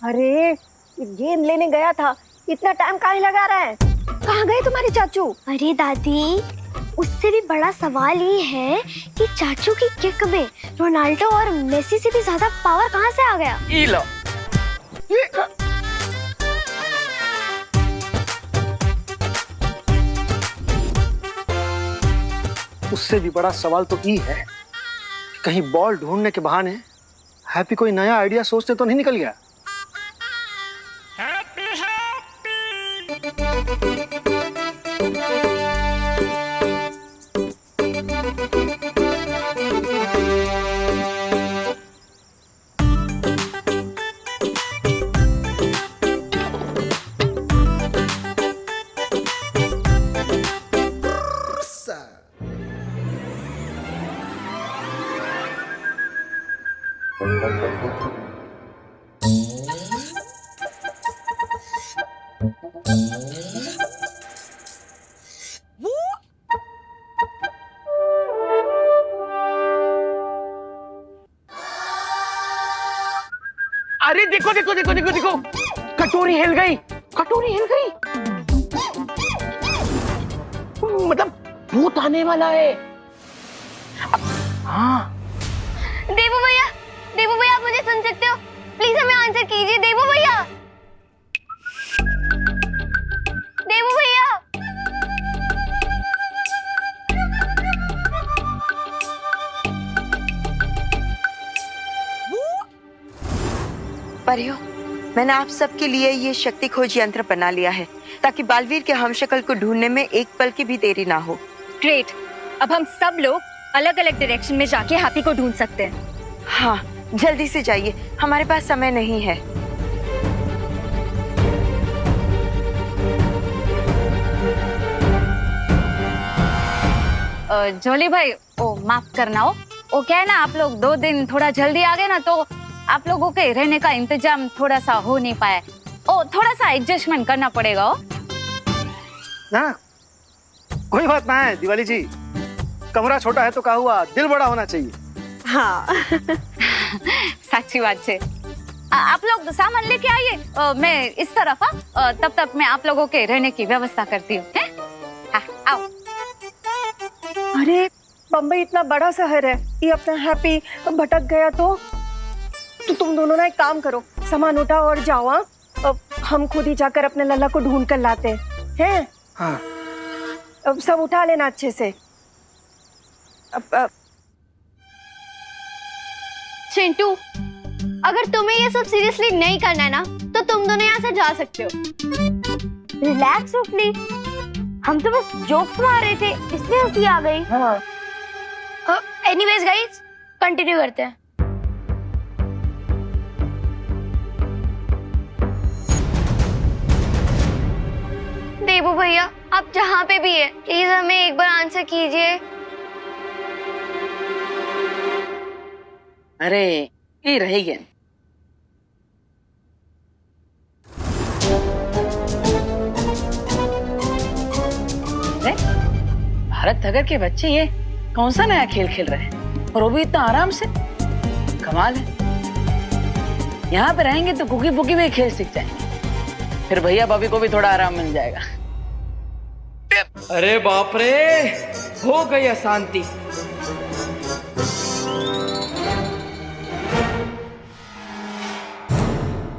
अरे गेंद लेने गया था, इतना टाइम काहे लगा रहा है? कहाँ गए तुम्हारे चाचू? अरे दादी, उससे भी बड़ा सवाल ये है कि चाचू की किक में रोनाल्डो और मेसी से भी ज्यादा पावर कहाँ से आ गया? ये लो। उससे भी बड़ा सवाल तो ये है, कहीं बॉल ढूंढने के बहाने हैप्पी कोई नया आइडिया सोचते तो नहीं निकल गया। अरे देखो देखो देखो देखो देखो, कटोरी हिल गई, कटोरी हिल गई। मतलब भूत आने वाला है। हाँ देवू भैया आप मुझे सुन सकते हो? प्लीज हमें आंसर कीजिए देवू भैया। देवू भैया। परियो, मैंने आप सबके लिए ये शक्ति खोज यंत्र बना लिया है ताकि बालवीर के हमशक्ल को ढूंढने में एक पल की भी देरी ना हो। ग्रेट, अब हम सब लोग अलग अलग डायरेक्शन में जाके हैप्पी को ढूंढ सकते हैं। हाँ, जल्दी से जाइए, हमारे पास समय नहीं है। जोली भाई, ओ माफ करना हो, वो क्या है ना, आप लोग 2 दिन थोड़ा जल्दी आ गए ना, तो आप लोगों के रहने का इंतजाम थोड़ा सा हो नहीं पाया। ओ थोड़ा सा एडजस्टमेंट करना पड़ेगा। ओ ना कोई बात ना है दिवाली जी, कमरा छोटा है तो क्या हुआ, दिल बड़ा होना चाहिए। हाँ साची बात है। आप लोग सामान लेके आइए, मैं इस तरफ तब तक मैं आप लोगों के रहने की व्यवस्था करती हूँ। आओ। अरे बम्बई इतना बड़ा शहर है, ये अपना हैप्पी भटक गया तो तुम दोनों ना एक काम करो, सामान उठाओ और जाओ। हाँ, अब हम खुद ही जाकर अपने लल्ला को ढूंढ कर लाते हैं। हाँ अब सब उठा लेना अच्छे से। अब चिंटू, अगर तुम्हें ये सब सीरियसली नहीं करना है ना, तो तुम दोनों यहाँ से जा सकते हो। रिलैक्स रूपली, हम तो बस जोक्स मार रहे थे, इसलिए हंसी आ गई। हाँ, एनीवेज गाइस, कंटिन्यू करते हैं। देवू भैया, आप जहाँ पे भी है, प्लीज हमें एक बार आंसर कीजिए। अरे ये रही गेंद। भारत नगर के बच्चे ये कौन सा नया खेल खेल रहे हैं, और वो भी इतना आराम से, कमाल है। यहाँ पे रहेंगे तो कुकी पुकी में खेल सीख जाएंगे, फिर भैया भाभी को भी थोड़ा आराम मिल जाएगा। अरे बाप रे, हो गई अशांति।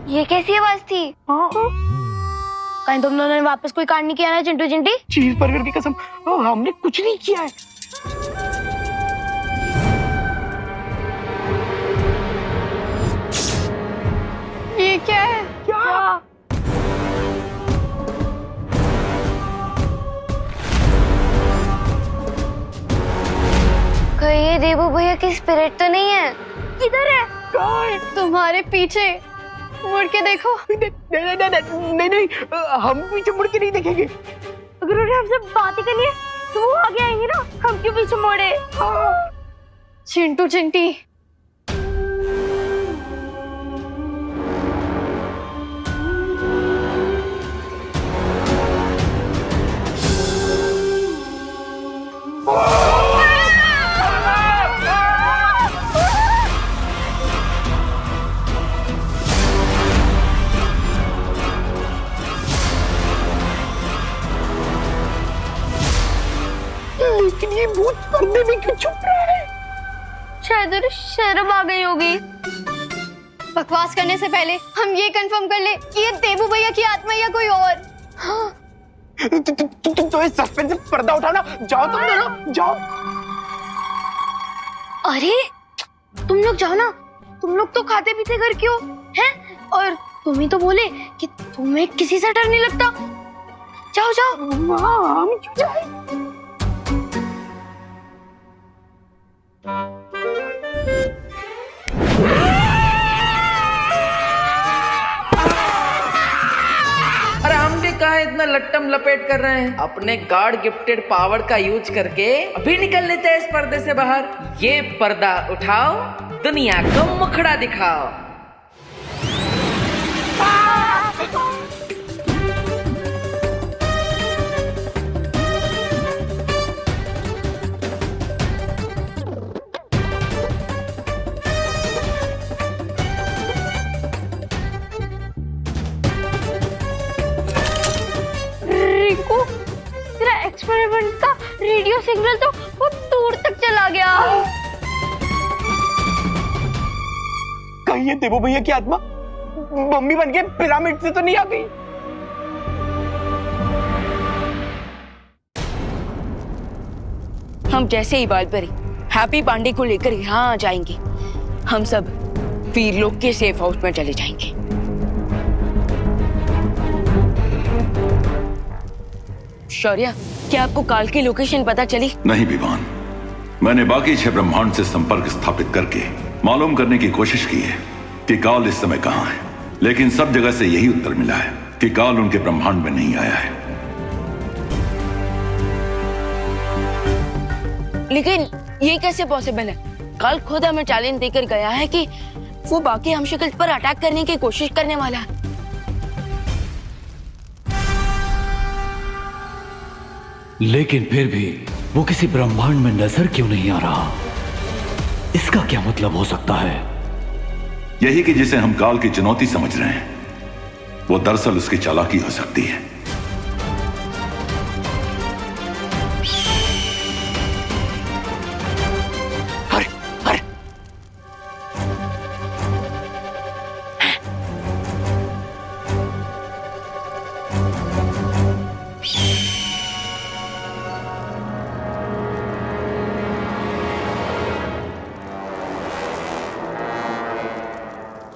ये कैसी आवाज थी? कहीं तुम दोनों ने वापस कोई कांड नहीं किया ना चिंटू चिंटी? चीज बर्गर की कसम, हमने कुछ नहीं किया है। ये क्या है? क्या? कहीं ये देवू भैया की स्पिरिट तो नहीं है? किधर है? तुम्हारे पीछे, मुड़ के देखो। नहीं नहीं, हम पीछे मुड़ के नहीं देखेंगे। अगर उन्हें हमसे बातें करनी है तो वो आगे आएंगे ना, हम क्यों पीछे मुड़े? चिंटू चिंटी, वो पर्दे में क्यों छुप रहा है? शायद उन्हें शर्म आ गई होगी। बकवास करने से पहले हम ये कंफर्म कर ले कि ये देबू भैया की आत्मा या कोई और। तो इस सस्पेंस से पर्दा उठाओ ना, जाओ तुम दोनों जाओ। अरे तुम लोग जाओ ना, तुम लोग तो खाते पीते घर क्यों हैं? और तुम ही तो बोले कि तुम्हें किसी से डर नहीं लगता। जाओ जाओ। हम क्यों जाए? अरे हम भी कहा इतना लट्टम लपेट कर रहे हैं, अपने गॉड गिफ्टेड पावर का यूज करके अभी निकल लेते हैं इस पर्दे से बाहर। ये पर्दा उठाओ, दुनिया को मुखड़ा दिखाओ। रिंकू, तेरा एक्सपेरिमेंट का रेडियो सिग्नल तो बहुत दूर तक चला गया। कहीं ये देवो भैया की आत्मा मम्मी बन के पिरामिड से तो नहीं आ गई? हम जैसे ही बालपरी हैप्पी पांडे को लेकर यहाँ आ जाएंगे, हम सब वीरलोक के सेफ हाउस में चले जाएंगे। शौर्य, क्या आपको काल की लोकेशन पता चली? नहीं विवान, मैंने बाकी 6 ब्रह्मांड से संपर्क स्थापित करके मालूम करने की कोशिश की है कि काल इस समय कहाँ है, लेकिन सब जगह से यही उत्तर मिला है कि काल उनके ब्रह्मांड में नहीं आया है। लेकिन ये कैसे पॉसिबल है? काल खुद हमें चैलेंज देकर गया है कि वो बाकी हमशक्ल पर अटैक करने की कोशिश करने वाला है। लेकिन फिर भी वो किसी ब्रह्मांड में नजर क्यों नहीं आ रहा? इसका क्या मतलब हो सकता है? यही कि जिसे हम काल की चुनौती समझ रहे हैं, वो दरअसल उसकी चालाकी हो सकती है।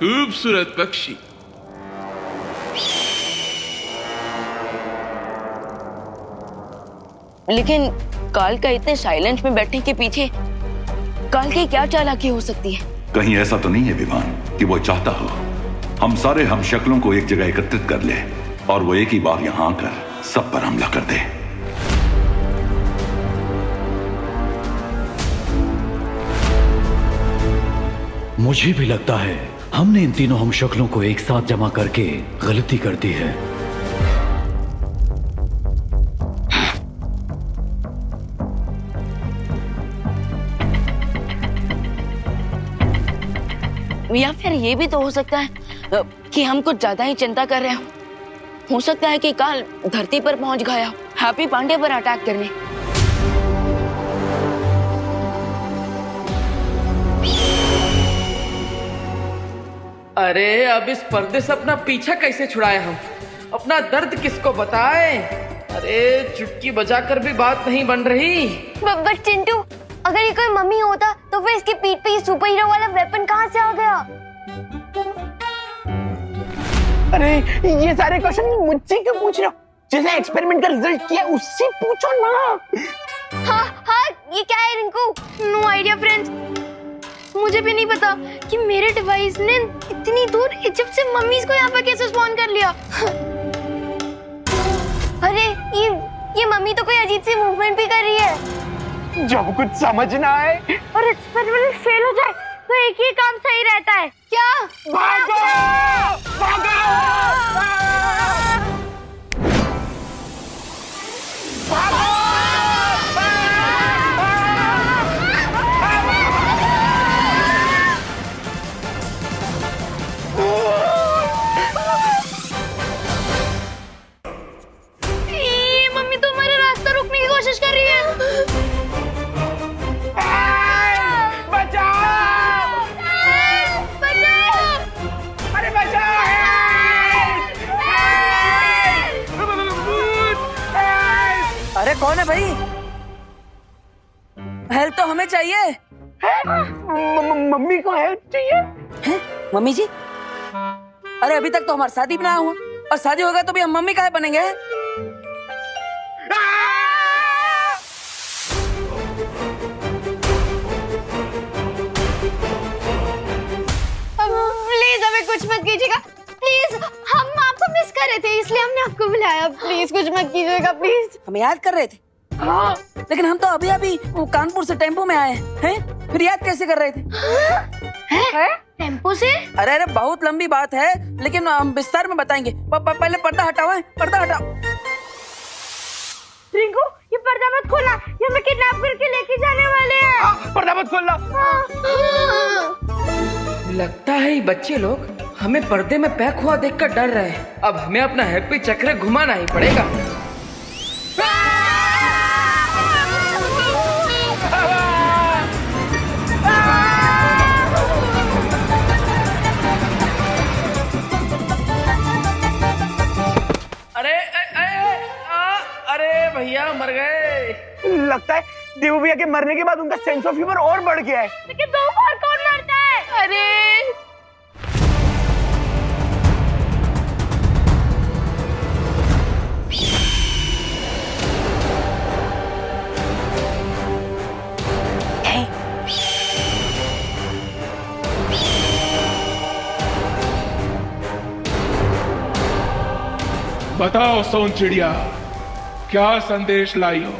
खूबसूरत पक्षी। लेकिन काल का इतने साइलेंस में बैठने के पीछे काल की क्या चालाकी हो सकती है? कहीं ऐसा तो नहीं है विवान कि वो चाहता हो हम सारे हम शक्लों को एक जगह एकत्रित कर ले और वो एक ही बार यहां आकर सब पर हमला कर दे। मुझे भी लगता है हमने इन तीनों हम शक्लों को एक साथ जमा करके गलती कर दी है। या फिर ये भी तो हो सकता है कि हम कुछ ज्यादा ही चिंता कर रहे हो सकता है कि काल धरती पर पहुंच गया हो हैप्पी पांडे पर अटैक करने। अरे अब इस पर्दे से अपना पीछा कैसे छुड़ाए हम? अपना दर्द किसको बताए? अरे चुटकी बजाकर भी बात नहीं बन रही। बट चिंटू, अगर ये कोई मम्मी होता तो फिर इसकी पीठ पे ये सुपर हीरो वाला वेपन कहाँ से आ गया? अरे ये सारे क्वेश्चन मुझसे क्यों पूछ रहे हो? जिसने एक्सपेरिमेंट का रिजल्ट किया उससे पूछो ना। हाँ, ये क्या है रिंकू? No idea friends. मुझे भी नहीं पता कि मेरे डिवाइस ने इतनी दूर इजिप्ट से मम्मीज को यहाँ पर कैसे स्पॉन कर लिया। अरे ये मम्मी तो कोई अजीब सी मूवमेंट भी कर रही है। जब कुछ समझ ना आए और एक्सपेरिमेंट फेल हो जाए तो एक ही काम सही रहता है। क्या? भागो! भागो! भागो! ये मम्मी तो हमारा रास्ता रोकने की कोशिश कर रही है। कौन है भाई? हेल्प तो हमें चाहिए। मम्मी को हेल्प चाहिए? हैं? मम्मी जी? अरे अभी तक तो हमारा शादी भी ना हुआ, और शादी होगा तो भी हम मम्मी काहे बनेंगे? प्लीज हमें कुछ मत कीजिएगा, प्लीज। हम आपको मिस कर रहे थे इसलिए हमने आपको बुलाया। प्लीज कुछ मत कीजिएगा, प्लीज। हमें याद कर रहे थे? हाँ। लेकिन हम तो अभी अभी कानपुर से टेम्पो में आए हैं, फिर याद कैसे कर रहे थे? टेम्पो से? अरे अरे बहुत लंबी बात है, लेकिन हम विस्तार में बताएंगे। पहले पर्दा हटाओ, पर्दा हटाओ। रिंकू, ये पर्दा मत खोलना, ये हमें किडनैप करके लेके जाने वाले हैं। पर्दा मत खोलना। लगता है ये बच्चे लोग हमें पर्दे में पैक हुआ देखकर डर रहे हैं। अब हमें अपना हैप्पी चक्र घुमाना ही पड़ेगा। अरे भैया मर गए। लगता है देवू भैया के मरने के बाद उनका सेंस ऑफ ह्यूमर और बढ़ गया है। लेकिन दो बार कौन मरता है? अरे बताओ सोन चिड़िया, क्या संदेश लाई हो?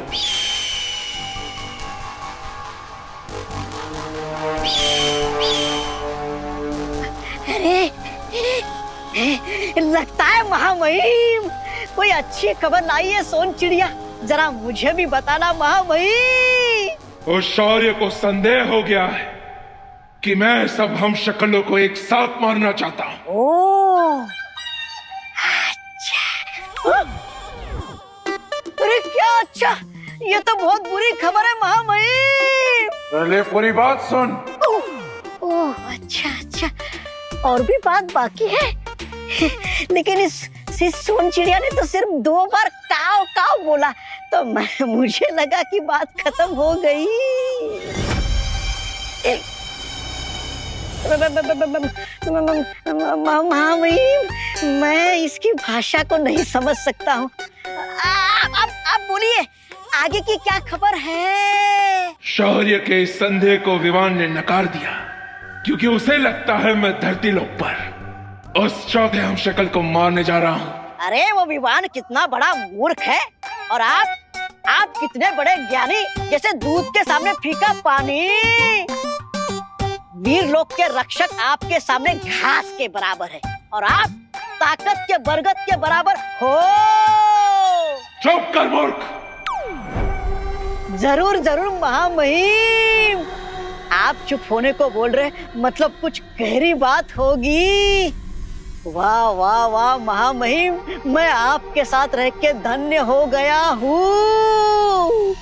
लगता है महामहिम कोई अच्छी खबर लाई है सोन चिड़िया। जरा मुझे भी बताना महामहिम। उस शौर्य को संदेह हो गया है कि मैं सब हम शक्लों को एक साथ मारना चाहता हूँ। ओह, अरे क्या अच्छा, ये तो बहुत बुरी खबर है महामहिम। पहले पूरी बात सुन। ओह अच्छा अच्छा, और भी बात बाकी है। लेकिन इस सोन चिड़िया ने तो सिर्फ 2 बार काव काव बोला, तो मुझे लगा कि बात खत्म हो गई। महामहिम, मैं इसकी भाषा को नहीं समझ सकता हूँ। आप बोलिए, आगे की क्या खबर है? शौर्य के इस संदेह को विवान ने नकार दिया, क्योंकि उसे लगता है मैं धरती लोक पर उस चौथे हम शक्ल को मारने जा रहा हूँ। अरे वो विवान कितना बड़ा मूर्ख है, और आप कितने बड़े ज्ञानी, जैसे दूध के सामने फीका पानी। वीर लोक के रक्षक आपके सामने घास के बराबर है, और आप ताकत के बरगद के बराबर हो। चुप कर मूर्ख। जरूर जरूर महामहिम, आप चुप होने को बोल रहे, मतलब कुछ गहरी बात होगी। वाह वाह वाह महामहिम, मैं आपके साथ रह के धन्य हो गया हूँ।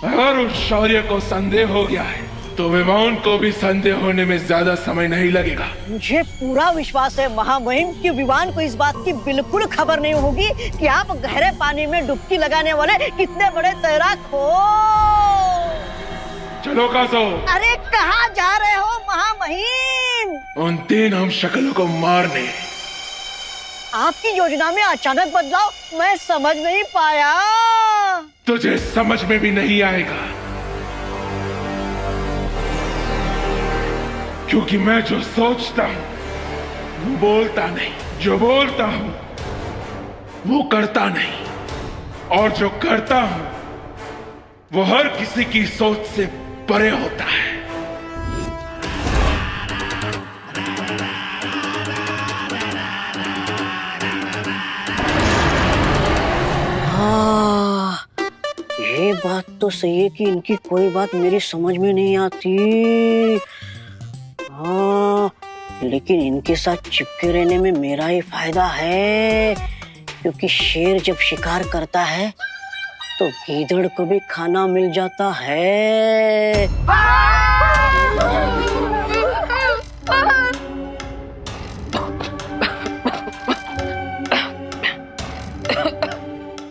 अगर उस शौर्य को संदेह हो गया है तो विवान को भी संदेह होने में ज्यादा समय नहीं लगेगा। मुझे पूरा विश्वास है महामहिम कि विवान को इस बात की बिल्कुल खबर नहीं होगी कि आप गहरे पानी में डुबकी लगाने वाले कितने बड़े तैराक हो। चलो कासो। अरे कहाँ जा रहे हो महामहिम? उन 3 हम शक्लों को मारने। आपकी योजना में अचानक बदलाव मैं समझ नहीं पाया। तुझे समझ में भी नहीं आएगा, क्योंकि मैं जो सोचता हूँ वो बोलता नहीं, जो बोलता हूँ वो करता नहीं, और जो करता हूँ वो हर किसी की सोच से परे होता है। हाँ, ये बात तो सही है कि इनकी कोई बात मेरी समझ में नहीं आती। हाँ, लेकिन इनके साथ चिपके रहने में मेरा ही फायदा है, क्योंकि शेर जब शिकार करता है तो गीदड़ को भी खाना मिल जाता है।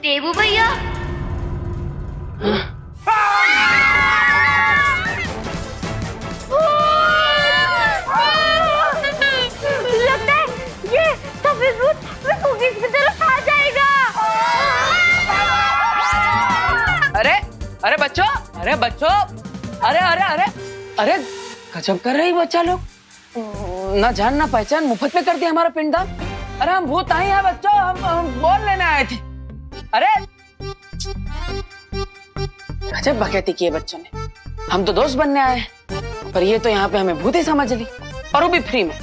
देवू भैया, बच्चों, अरे अरे अरे अरे गजब कर रही बच्चा लोग, ना जान ना पहचान मुफ्त में कर दिया हमारा पिंडदान। अरे हम भूत नहीं है बच्चों, हम बोल लेने आए थे। अरे गजब बकैती की है बच्चों ने, हम तो दोस्त बनने आए पर ये तो यहाँ पे हमें भूत ही समझ ली, और वो भी फ्री में।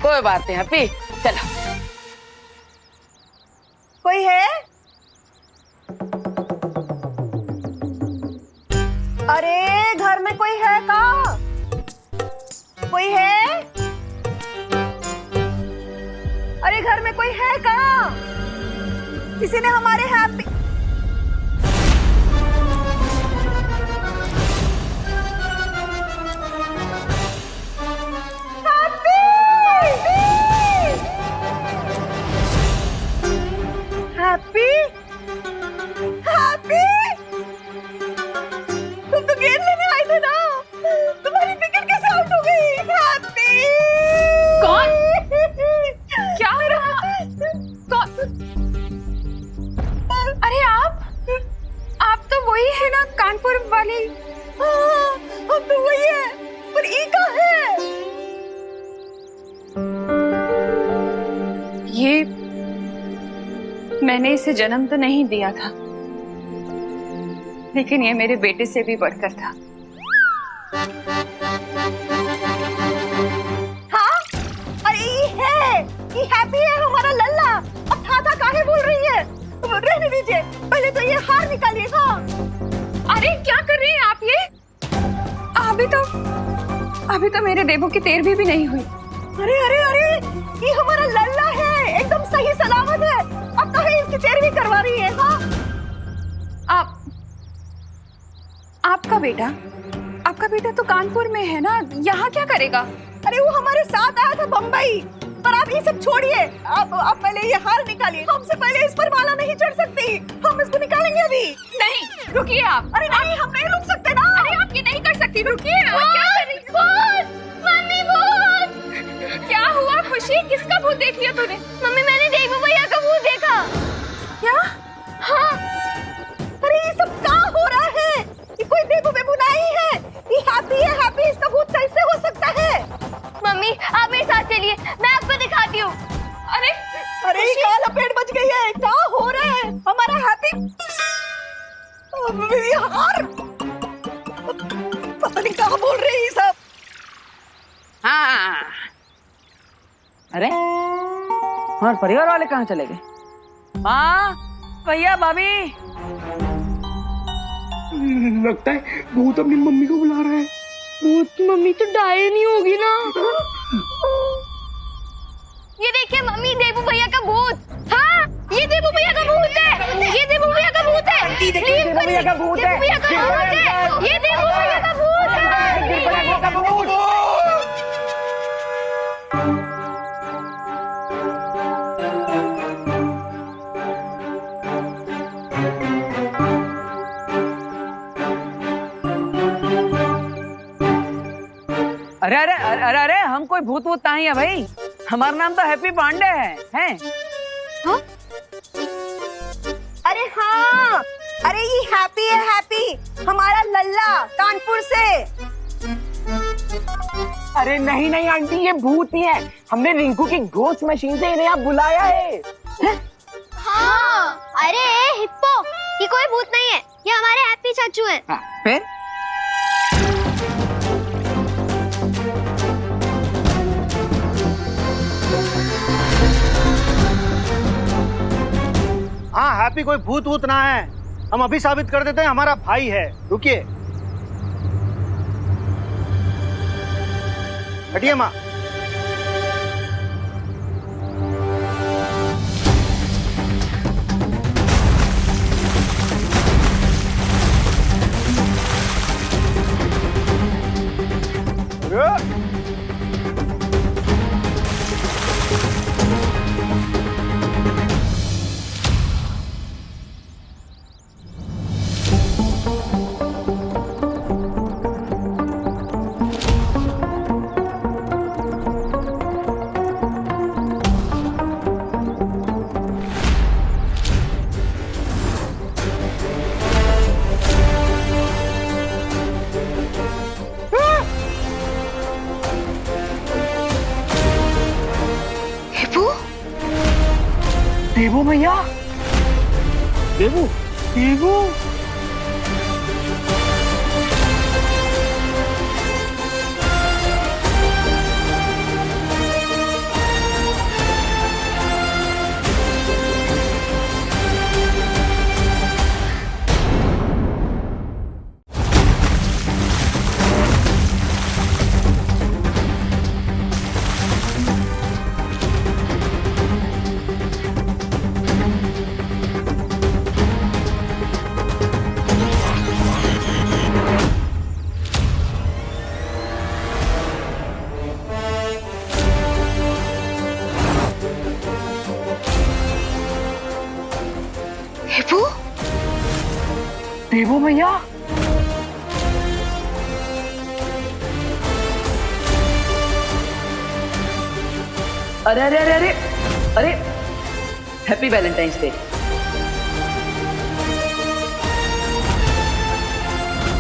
कोई बात नहीं हैप्पी, चलो। कोई है? अरे घर में कोई है का? कोई है? अरे घर में कोई है का? किसी ने हमारे हैप्पी हैप्पी हैप्पी तुम तो गेंद लेने आए थे ना, तुम्हारी विकेट कैसे आउट हो गई? हैप्पी कौन? क्या हो रहा? कौन? अरे आप तो वही है ना कानपुर वाली? हाँ, हम तो वही है, पर ई का है? ये मैंने इसे जन्म तो नहीं दिया था, लेकिन ये मेरे बेटे से भी बढ़कर था। हाँ? अरे ये है, ये हैप्पी है हमारा लल्ला। अब था काहे बोल रही है? रहने दीजिए, पहले तो ये हार निकालिए। हाँ अरे क्या कर रही हैं आप ये? अभी तो मेरे देवों की तेरहवीं भी नहीं हुई। अरे अरे अरे, ये हमारा लल्ला है, एकदम सही सलामत है। अब कहीं इसकी तेरहवीं करवा रही है? हाँ आपका बेटा तो कानपुर में है ना, यहाँ क्या करेगा? अरे वो हमारे साथ आया था बम्बई, पर आप ये सब छोड़िए, आप पहले ये हार निकालिए। हमसे पहले इस पर माला नहीं चढ़ सकती, हम इसको निकालेंगे अभी। नहीं, रुकिए आप। अरे नहीं, हम नहीं रुक सकते ना। अरे आप ये नहीं कर सकती, रुकिए। क्या कर रही? मम्मी भूत! क्या हुआ खुशी, किसका भूत देख लिया तूने? मम्मी मैंने देवू भैया का भूत देखा। क्या? हाँ, अरे ये सब क्या हो रहा है? ये कोई देवू बेबू नहीं है, ये हैप्पी, इसका भूत कैसे हो सकता है? मम्मी आप मेरे साथ चलिए, मैं आपको दिखाती हूँ। अरे क्या लपेट बच गई है, क्या हो रहा है? हमारा हैप्पी हार, पता नहीं कहाँ बोल रही है सब। हाँ अरे हमारे परिवार वाले कहाँ चले गए? माँ, भैया, भाभी। लगता है भूत अपनी मम्मी को बुला रहा है। भूत मम्मी तो डाये नहीं होगी ना। ये देखिए मम्मी, देवू भैया का भूत। हाँ ये देवू भैया का भूत है, ये देवू भैया का भूत है, देवू भैया का भूत है, देवू भैया का भूत है, ये देवू भैया का भूत है। अरे अरे अरे अरे अरे, हम कोई भूत वूत नहीं है भाई, हमारा नाम तो हैप्पी पांडे है? हाँ? अरे हाँ, अरे ये हैप्पी है, हमारा लल्ला कानपुर से। अरे नहीं आंटी, ये भूत ही है। हमने रिंकू की घोस्ट मशीन से इन्हें यहाँ बुलाया है। हाँ अरे हिप्पो, ये कोई भूत नहीं है, ये हमारे हैप्पी चाचू हैं। फिर हाँ, हैप्पी कोई भूत वूत ना है, हम अभी साबित कर देते हैं, हमारा भाई है। रुकिए, हटिए माँ। देवू भैया, देवू, देवू, देवू भैया, अरे अरे अरे अरे अरे, हैप्पी वैलेंटाइंस डे।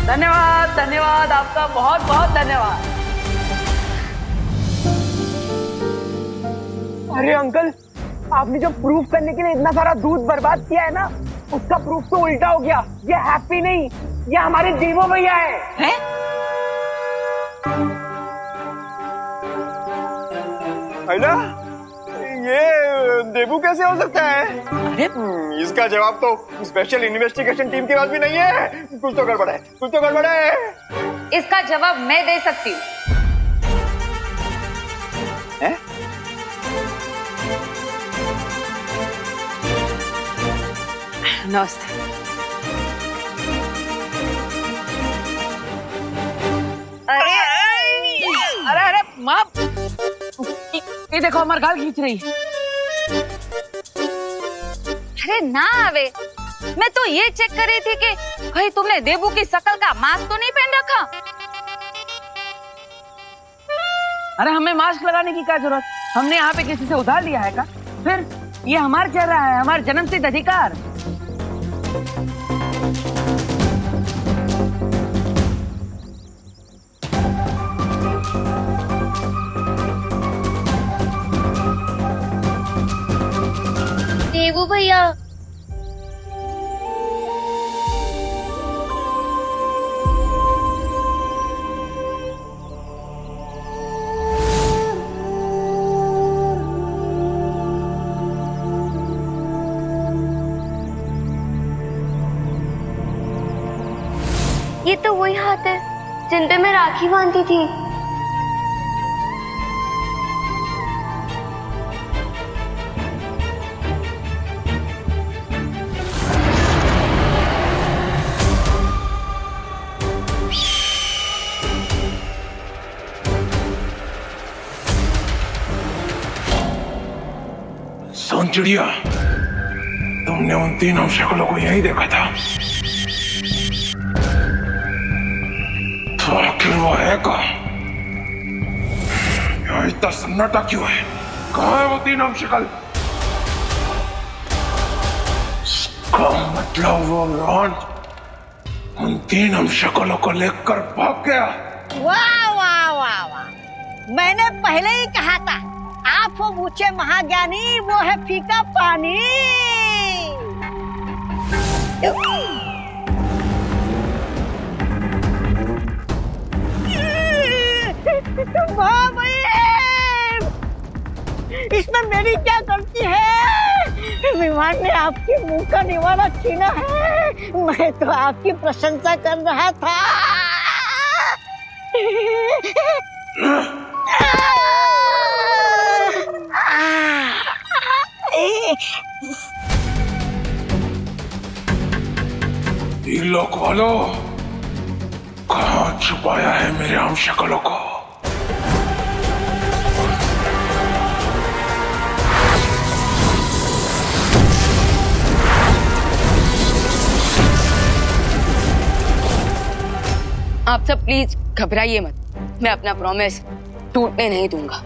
धन्यवाद धन्यवाद, आपका बहुत बहुत धन्यवाद। अरे अंकल, आपने जो प्रूफ करने के लिए इतना सारा दूध बर्बाद किया है ना, उसका प्रूफ तो उल्टा हो गया। ये हैप्पी नहीं, ये हमारे देवो भैया है। ना ये देवू कैसे हो सकता है? अरे इसका जवाब तो स्पेशल इन्वेस्टिगेशन टीम के पास भी नहीं है। कुछ तो गड़बड़ है, कुछ तो गड़बड़ है। इसका जवाब मैं दे सकती हूँ। नमस्ते। अरे अरे अरे माँ, ये देखो हमारे गाल खींच रही है। अरे ना आवे, मैं तो ये चेक कर रही थी कि भाई तुमने देवू की शकल का मास्क तो नहीं पहन रखा। अरे हमें मास्क लगाने की क्या जरूरत? हमने यहाँ पे किसी से उधार लिया है का? फिर ये हमारा चेहरा है, हमारा जन्मसिद्ध अधिकार। देवू भैया, ये तो वही हाथ है जिन पे मैं राखी बांधती थी। सोन चिड़िया, तुमने उन तीनों शक्लों को यही देखा था, तो आखिर वो है कहाँ? यहाँ इतना सन्नाटा क्यों है? कहाँ है वो तीनों शक्ल? इसका मतलब वो रॉन उन तीनों शक्लों को लेकर भाग गया। वाह वाह वाह वाह, मैंने पहले ही कहा था, आप हो ऊंचे महाज्ञानी, वो है फीका पानी। इसमें मेरी क्या गलती है? विमान ने आपके मुंह का निवाला छीना है, मैं तो आपकी प्रशंसा कर रहा था। लोक वालों, कहाँ छुपाया है मेरे आम शक्लों को? आप सब प्लीज घबराइए मत, मैं अपना प्रॉमिस टूटने नहीं दूंगा।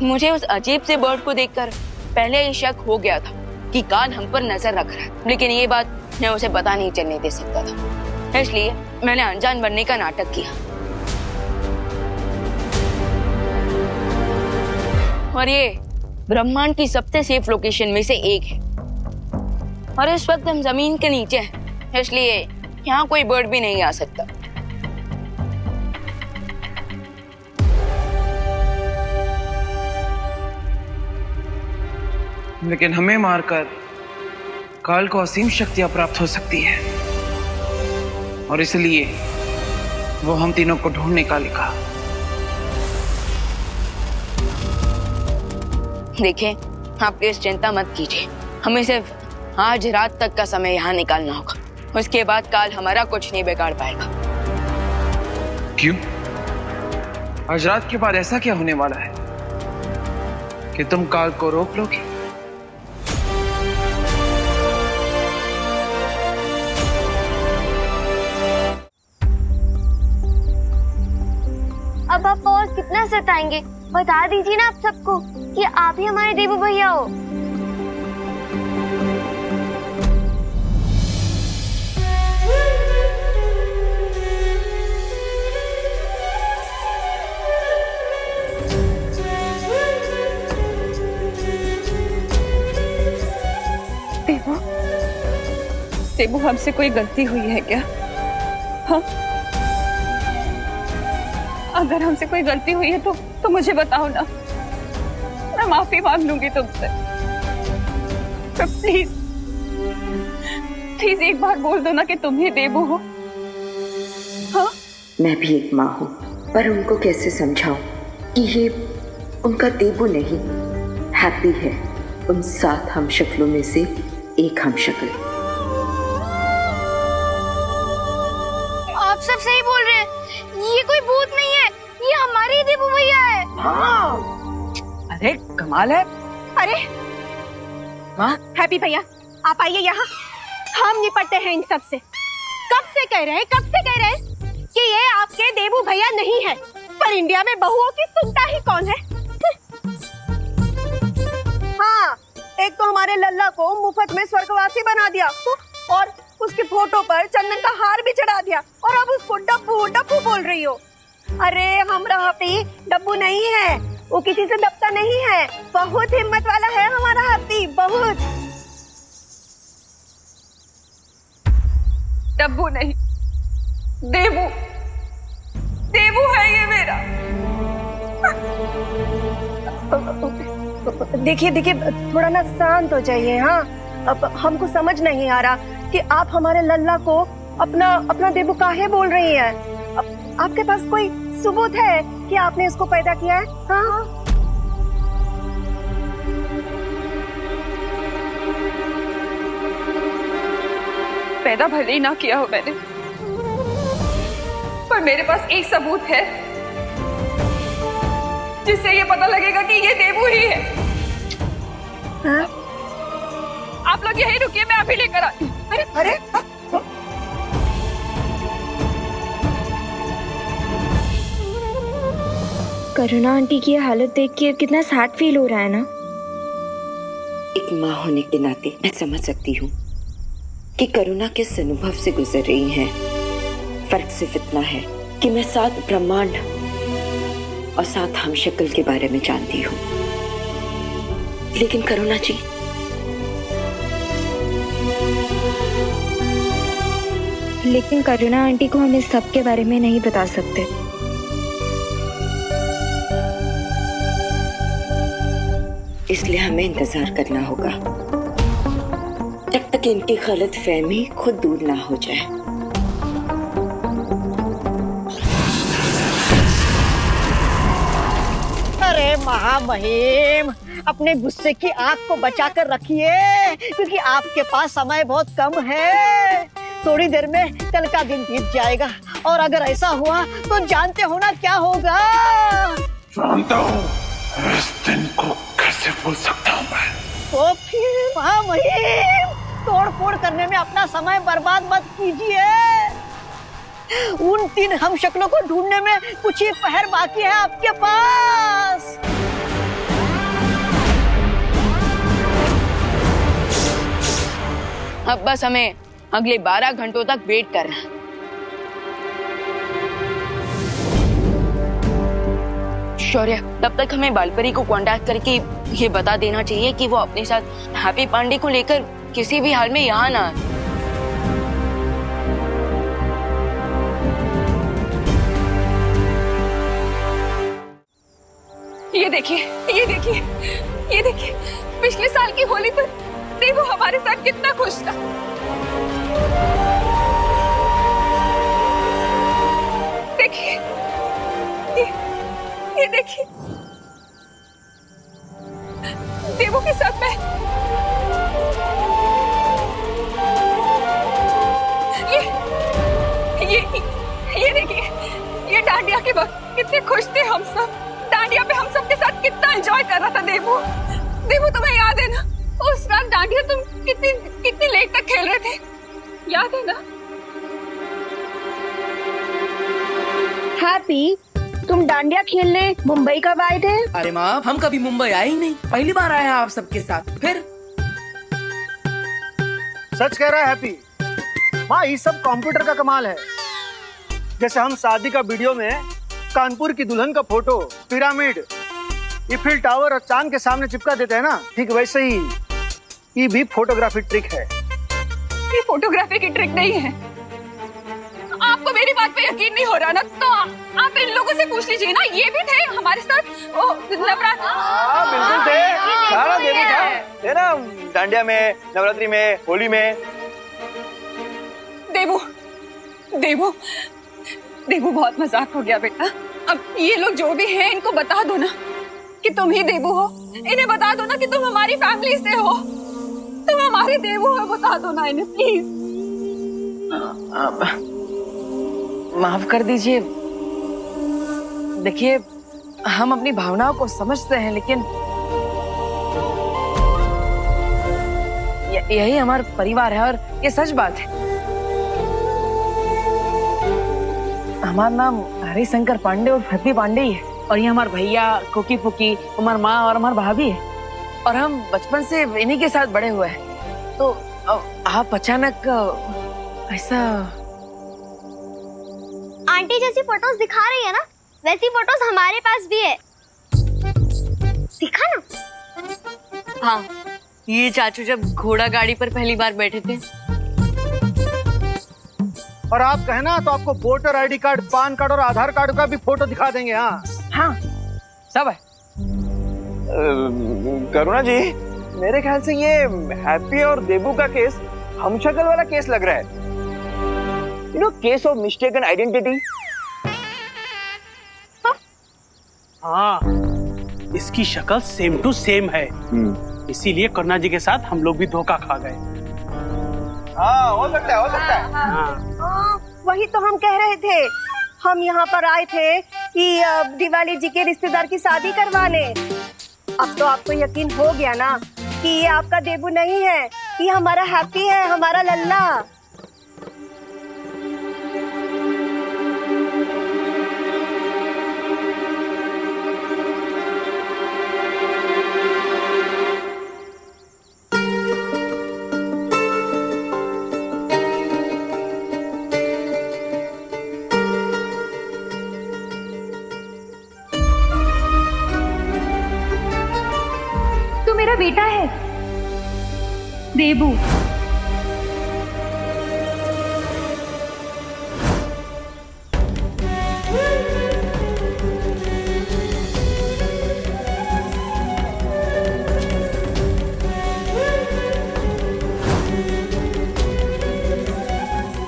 मुझे उस अजीब से बर्ड को देखकर पहले ही शक हो गया था कि कान हम पर नजर रख रहा है, लेकिन ये बात मैं उसे पता नहीं चलने दे सकता था। इसलिए मैंने अनजान बनने का नाटक किया। और ये ब्रह्मांड की सबसे सेफ लोकेशन में से एक है और इस वक्त हम जमीन के नीचे हैं, इसलिए यहाँ कोई बर्ड भी नहीं आ सकता। लेकिन हमें मारकर काल को असीम शक्तियां प्राप्त हो सकती है और इसलिए वो हम तीनों को ढूंढ निकालेगा। देखें, आप प्लीज चिंता मत कीजिए, हमें सिर्फ आज रात तक का समय यहाँ निकालना होगा। उसके बाद काल हमारा कुछ नहीं बिगाड़ पाएगा। क्यों? आज रात के बाद ऐसा क्या होने वाला है कि तुम काल को रोक लोगे? अब आप और कितना सताएंगे? बता दीजिए ना आप सबको कि आप ही हमारे देवू भैया हो। देवू, देवू हमसे कोई गलती हुई है क्या? हाँ, अगर हमसे कोई गलती हुई है तो मुझे बताओ ना, मैं माफी मांग लूंगी तुमसे। तो प्लीज प्लीज एक बार बोल दो ना कि तुम ही देवू हो। हाँ? मैं भी एक माँ हूँ, पर उनको कैसे समझाऊं कि ये उनका देवू नहीं, हैप्पी है, उन 7 हमशक्लों में से एक हमशक्ल। आप सब सही बोल रहे हैं, ये कोई भूत नहीं है, ये हमारे ही देवू भैया है। हाँ। अरे कमाल है। अरे माँ, हैप्पी भैया आप आइए यहाँ, हम निपटते हैं इन सब से। कब से कह रहे हैं कि ये आपके देवू भैया नहीं है, पर इंडिया में बहुओं की सुनता ही कौन है? हाँ, एक तो हमारे लल्ला को मुफ्त में स्वर्गवासी बना दिया और उसकी फोटो पर चंदन का हार भी चढ़ा दिया, और अब उसको डब्बू डब्बू बोल रही हो। अरे हमारा हैप्पी डब्बू नहीं है, वो किसी से दबता नहीं है, बहुत हिम्मत वाला है हमारा हैप्पी, बहुत। डब्बू नहीं, देवू, देवू है ये मेरा। देखिए देखिए, थोड़ा ना शांत हो जाइए। हाँ, अब हमको समझ नहीं आ रहा कि आप हमारे लल्ला को अपना देवू काहे बोल रही हैं। आपके पास कोई सबूत है कि आपने इसको पैदा किया है? हाँ? पैदा भले ही ना किया हो मैंने, पर मेरे पास एक सबूत है जिससे ये पता लगेगा कि ये देवू ही है। हाँ? आप लोग यहीं रुकिए, मैं अभी लेकर आती हूँ। अरे अरे करुणा आंटी की हालत देख के कितना सैड फील हो रहा है ना। एक माँ होने के नाते मैं समझ सकती हूँ कि करुणा किस अनुभव से गुजर रही हैं। फर्क सिर्फ इतना है कि मैं 7 ब्रह्मांड और 7 हमशक्ल के बारे में जानती हूँ, लेकिन करुणा जी, लेकिन करुणा आंटी को हम इस सब के बारे में नहीं बता सकते। इसलिए हमें इंतजार करना होगा जब तक इनकी गलत फहमी खुद दूर ना हो जाए। अरे महामहिम, अपने गुस्से की आग को बचाकर रखिए, क्योंकि आपके पास समय बहुत कम है। थोड़ी देर में कल का दिन बीत जाएगा, और अगर ऐसा हुआ तो जानते हो ना क्या होगा। जानता हूँ, इस दिन को कैसे भूल सकता हूँ मैं। तो फिर महामहिम, तोड़ फोड़ करने में अपना समय बर्बाद मत कीजिए। उन 3 हमशक्लों को ढूंढने में कुछ ही पहर बाकी है आपके पास। अब बस हमें अगले 12 घंटों तक वेट करना है। शौर्य, तब तक हमें बालपरी को कांटेक्ट करके ये बता देना चाहिए कि वो अपने साथ हैप्पी पांडे को लेकर किसी भी हाल में यहाँ ना आए। ये देखिए, ये देखिए, ये देखिए, पिछले साल की होली पर देवू हमारे साथ कितना खुश था। देखिए, ये देखिए, देवू के साथ मैं ये देखिए, ये डांडिया के वक्त कितने खुश थे हम सब। डांडिया पे हम सबके साथ कितना एंजॉय कर रहा था देवू। देवू तुम्हें याद है ना, उस रात डांडिया तुम कितनी लेट तक खेल रहे थे, याद है ना? हैप्पी, तुम डांडिया खेलने मुंबई कब आए थे? अरे माँ, हम कभी मुंबई आए ही नहीं, पहली बार आए हैं आप सबके साथ। फिर सच कह रहा है हैप्पी। माँ, ये सब कंप्यूटर का कमाल है। जैसे हम शादी का वीडियो में कानपुर की दुल्हन का फोटो पिरामिड, ईफिल टावर और चांद के सामने चिपका देते हैं ना, ठीक वैसे ही ये भी फोटोग्राफी ट्रिक है। ये फोटोग्राफी की ट्रिक नहीं है। आपको मेरी बात पे यकीन नहीं हो रहा ना, तो आप इन लोगों से पूछ लीजिए ना, ये भी थे हमारे साथ वो नवरात्र। बिल्कुल थे, सारा देवी था ना, डांडिया में, नवरात्रि में, होली में। देवू, देवू, देवू, बहुत मजाक हो गया बेटा। अब ये लोग जो भी हैं, इनको बता दो ना कि तुम ही देवू हो। इन्हें बता दो ना कि तुम हमारी फैमिली से हो, तुम हमारे देवू हो। बता दो ना इन्हें प्लीज। माफ कर दीजिए। देखिए, हम अपनी भावनाओं को समझते हैं, लेकिन यही हमारा परिवार है और ये सच बात है। हमारा नाम हरिशंकर पांडे और हैप्पी पांडे ही है, और ये हमारे भैया, कुकी पुकी, हमारी माँ और हमारी भाभी है, और हम बचपन से इन्हीं के साथ बड़े हुए हैं। तो आप अचानक ऐसा। आंटी जैसी फोटोज दिखा रही है ना, वैसी फोटोज हमारे पास भी है, दिखा ना। हाँ, ये चाचू जब घोड़ा गाड़ी पर पहली बार बैठे थे। और आप कहना तो आपको voter ID card, PAN card और आधार कार्ड का भी फोटो दिखा देंगे। हाँ हाँ, सब है। करुणा जी, मेरे ख्याल से ये हैप्पी और देबू का केस हमशक्ल वाला केस लग रहा है। You know, case of mistaken identity. हाँ, इसकी शक्ल सेम टू सेम है, इसीलिए करुणा जी के साथ हम लोग भी धोखा खा गए। हाँ, हो सकता है, हो सकता है। हाँ, वही तो हम कह रहे थे। हम यहाँ पर आए थे कि दिवाली जी के रिश्तेदार की शादी करवाने। अब तो आपको यकीन हो गया ना कि ये आपका देबू नहीं है, ये हमारा हैप्पी है, हमारा लल्ला। मेरा बेटा है देबू।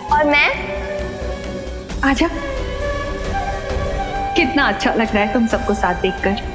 और मैं? आजा, कितना अच्छा लग रहा है तुम सबको साथ देखकर।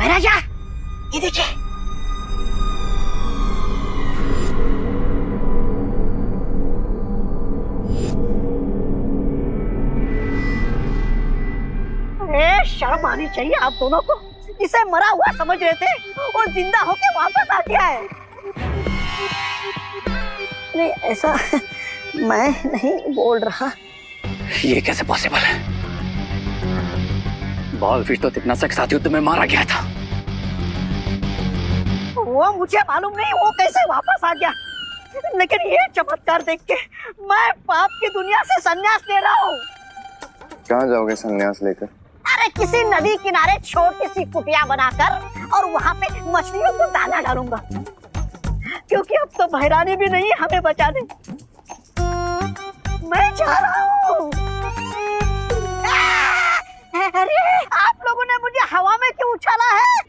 महाराजा ये देखिए। अरे शर्म आनी चाहिए आप दोनों को। इसे मरा हुआ समझ रहे थे और जिंदा होके वापस आ गया है। नहीं ऐसा मैं नहीं बोल रहा। ये कैसे पॉसिबल है? बालवीर तो तिम्नासा के साथ युद्ध में मारा गया था। वो मुझे मालूम नहीं वो कैसे वापस आ गया, लेकिन ये चमत्कार देख के मैं पाप की दुनिया से संन्यास ले रहा हूँ। कहाँ जाओगे संन्यास लेकर? अरे किसी नदी किनारे छोटी सी कुटिया बनाकर और वहाँ पे मछलियों को दाना डालूंगा, क्योंकि अब तो भैरानी भी नहीं हमें बचाने। मैं जा रहा हूँ। अरे आप लोगों ने मुझे हवा में क्यों उछाला है?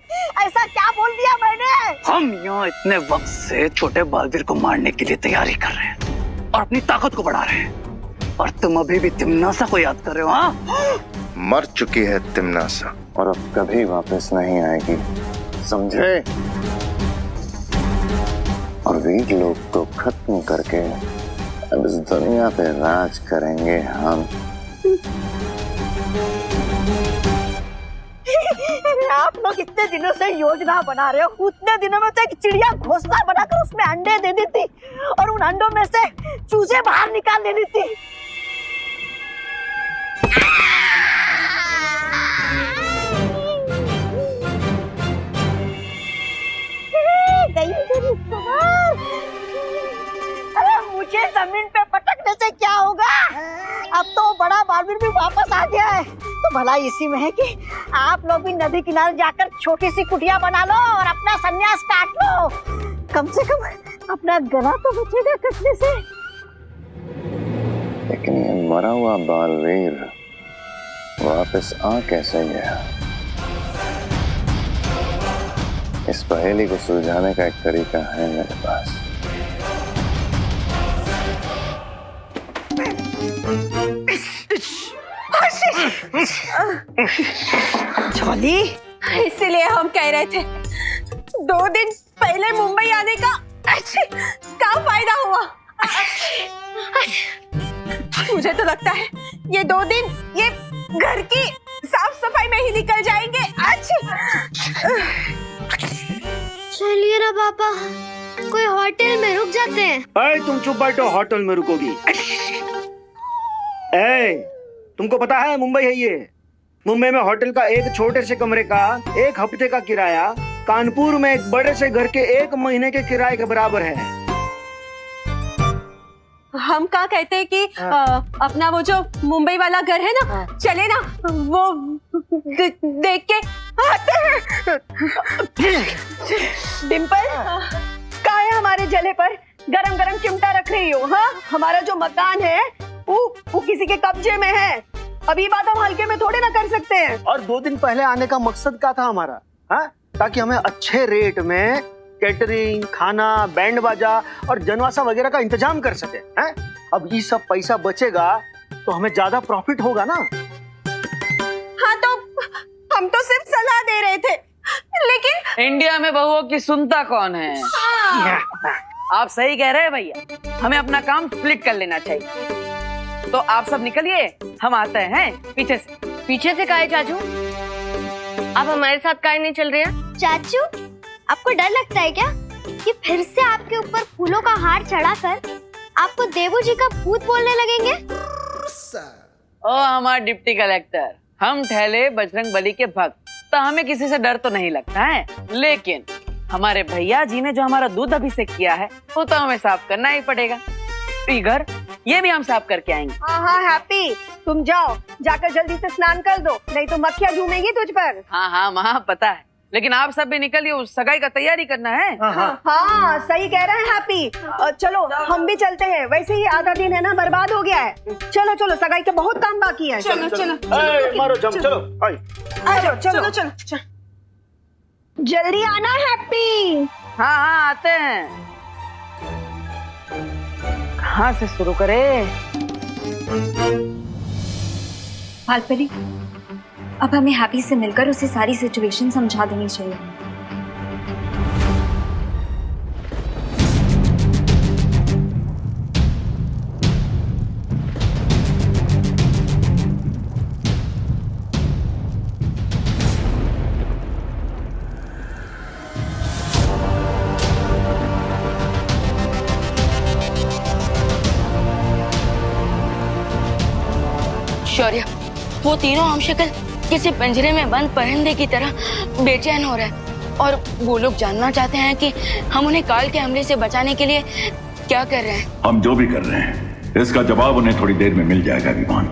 ऐसा क्या बोल दिया मैंने? हम यहाँ इतने वक्त से छोटे बालवीर को मारने के लिए तैयारी कर रहे हैं और अपनी ताकत को बढ़ा रहे हैं, और तुम अभी भी तिम्नासा को याद कर रहे हो? हाँ, मर चुकी है तिम्नासा और अब कभी वापस नहीं आएगी, समझे? और वीर लोग को खत्म करके अब इस दुनिया पे राज करेंगे हम। आप लोग इतने दिनों से योजना बना रहे हो, उतने दिनों में तो एक चिड़िया घोंसला बनाकर उसमें अंडे दे देती और उन अंडों में से चूजे बाहर निकाल देती थी। अरे मुझे जमीन पे पटकने से क्या होगा? अब तो बड़ा बालवीर भी वापस आ गया है, तो भला इसी में है कि आप लोग भी नदी किनारे जाकर छोटी सी कुटिया बना लो और अपना संन्यास काट लो। कम से कम अपना गला तो बचेगा कटने से। लेकिन ये मरा हुआ बालवीर वापस आ कैसे गया? इस पहेली को सुलझाने का एक तरीका है मेरे पास। जॉली, इसीलिए हम कह रहे थे 2 दिन पहले मुंबई आने का क्या फायदा हुआ? मुझे तो लगता है ये 2 दिन ये घर की साफ सफाई में ही निकल जाएंगे। चलिए ना पापा, कोई होटल में रुक जाते हैं। अरे तुम चुप बैठो, होटल में रुकोगी? तुमको पता है मुंबई है ये। मुंबई में होटल का एक छोटे से कमरे का 1 हफ्ते का किराया कानपुर में एक बड़े से घर के 1 महीने के किराए के बराबर है। हम क्या कहते हैं कि अपना वो जो मुंबई वाला घर है ना, चले ना वो देख के आते हैं। डिम्पल, क्या है हमारे जले पर गरम गरम चिमटा रख रही हो? हाँ, हमारा जो मकान है वो किसी के कब्जे में है। अभी बात हम हल्के में थोड़े ना कर सकते हैं। और 2 दिन पहले आने का मकसद क्या था हमारा? हाँ, ताकि हमें अच्छे रेट में कैटरिंग, खाना, बैंड बाजा और जनवासा वगैरह का इंतजाम कर सके। हैं? अब ये सब पैसा बचेगा तो हमें ज्यादा प्रॉफिट होगा ना। हाँ, तो हम तो सिर्फ सलाह दे रहे थे, लेकिन इंडिया में बहुओं की सुनता कौन है? आप सही कह रहे हैं भैया, हमें अपना काम स्प्लिट कर लेना चाहिए। तो आप सब निकलिए, हम आते हैं पीछे से। पीछे से काहे चाचू? आप हमारे साथ काहे नहीं चल रहे हैं? चाचू, आपको डर लगता है क्या कि फिर से आपके ऊपर फूलों का हार चढ़ाकर आपको देवू जी का भूत बोलने लगेंगे? ओ हमारा डिप्टी कलेक्टर, हम ठहले बजरंग बली के भक्त, तो हमें किसी से डर तो नहीं लगता है। लेकिन हमारे भैया जी ने जो हमारा दूध अभिषेक किया है वो तो हमें साफ करना ही पड़ेगा। घर ये भी हम साफ करके आएंगे। हाँ, हैप्पी, तुम जाओ, जाकर जल्दी से स्नान कर दो, नहीं तो मक्खियाँ झूमेंगी तुझ पर। हाँ वहाँ पता है, लेकिन आप सब भी निकलिए, उस सगाई का तैयारी करना है। हाँ, सही कह रहे हैं हैप्पी। चलो हम भी चलते हैं, वैसे ही आधा दिन है ना बर्बाद हो गया है। चलो चलो, सगाई का बहुत काम बाकी है। चलो चलो मारो जम, चलो आ जाओ, चलो चलो, जल्दी आना हैप्पी। हाँ आते हैं। कहाँ से शुरू करें? हालपरी, अब हमें हैप्पी से मिलकर उसे सारी सिचुएशन समझा देनी चाहिए। शौर्य, वो तीनों हम शक्ल किसी पिंजरे में बंद परिंदे की तरह बेचैन हो रहा है और वो लोग जानना चाहते हैं कि हम उन्हें काल के हमले से बचाने के लिए क्या कर रहे हैं। हम जो भी कर रहे हैं इसका जवाब उन्हें थोड़ी देर में मिल जाएगा विमान।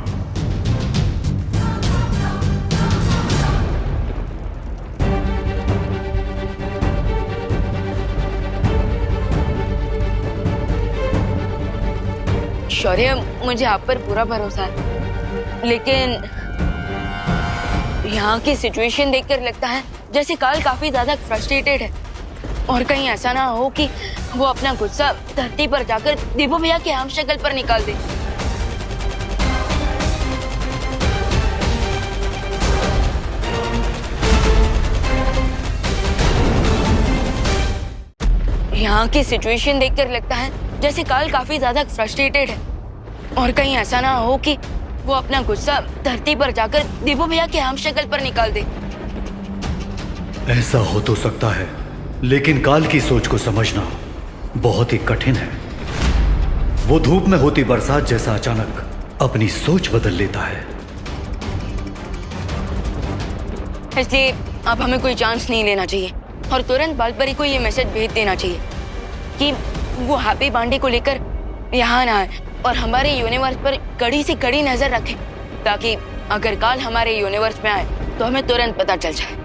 शौर्य, मुझे आप पर पूरा भरोसा है, लेकिन यहाँ की सिचुएशन देखकर लगता है जैसे काल काफी ज्यादा फ्रस्ट्रेटेड है और कहीं ऐसा ना हो कि वो अपना गुस्सा धरती पर जाकर देबू भैया के हम शक्ल पर निकाल दे। यहाँ की सिचुएशन देखकर लगता है जैसे काल काफी ज्यादा फ्रस्ट्रेटेड है और कहीं ऐसा ना हो कि वो अपना गुस्सा धरती पर जाकर देबू भैया के हम शक्ल पर निकाल दे। ऐसा हो तो सकता है, लेकिन काल की सोच को समझना बहुत ही कठिन है। वो धूप में होती बरसात जैसा अचानक अपनी सोच बदल लेता है। इसलिए अब हमें कोई चांस नहीं लेना चाहिए और तुरंत बालपरी को ये मैसेज भेज देना चाहिए कि वो हैप्पी पांडे को लेकर यहाँ ना आए और हमारे यूनिवर्स पर कड़ी से कड़ी नजर रखें, ताकि अगर काल हमारे यूनिवर्स में आए तो हमें तुरंत पता चल जाए।